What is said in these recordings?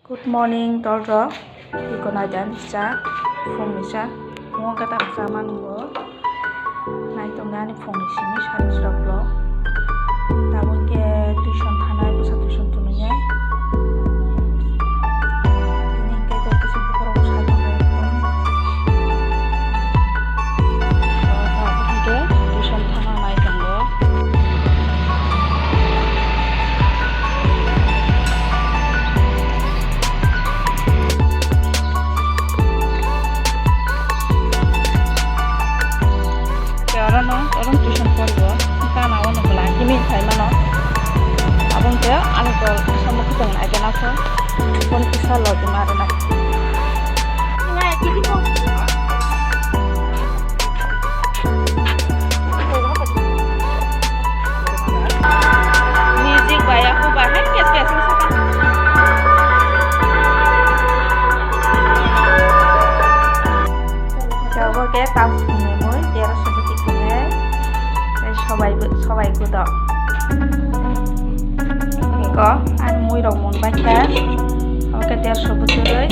Good morning, Dolro. Iko na dan sa phone ni sa. Mo ka ta sa man mo. Nai tong na ni phone ni simi sa srok lo. Ta mo ke tuition thanai bu sa tuition tu ni ai. Ni ke to কিছু পড়ো sa তো hai তো. Ta ke tuition thana nai tong lo. Orang tuition poribo kana ono bla kimi thaimano abong te ani to sammo kitang agena ko kon kisa lo de marana ngai kiti ko music baya ko ba hai kes kes saka jawa ke tap ni moi tera sebuti kene সবাই গুদ iko an mui rok mon baikha oke 150 botoi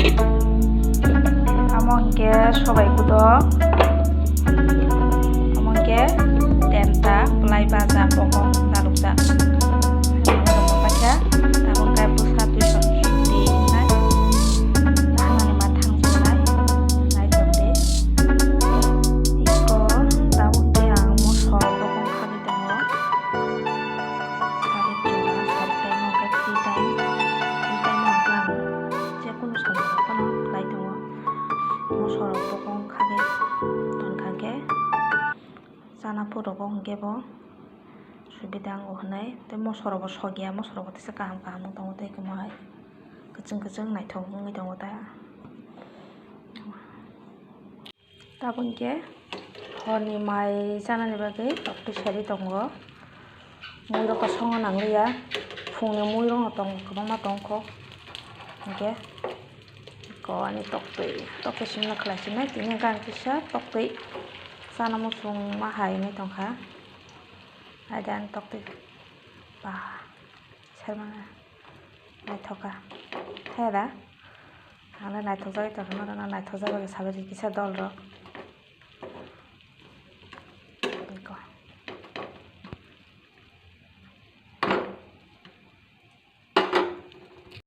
amongke সবাই গুদ amongke tenta plai baja pokok talukja mon baikha amongke busa tuition di nai hanani mathang jonai nai tonde iko daunte ang mo sol Sana puro ko hingge bo subida ang uhnai te mosoro bo sogia mosoro bo tese kaham kaham tongo te kumai keceng naithok ngi tongo ta tabon ke honi mai janani bagi tokti seri tongo mui rok songo nangliya phungni mui rok tong kwbangma tongkho hingke ko ani tokti simna khlaisinai tini gan kisa tokti sana musung mahai ni tongkha adan tokti ba sermana naithoka hera ala naithok jagi torno na naithok jagi sabe kisa dol rok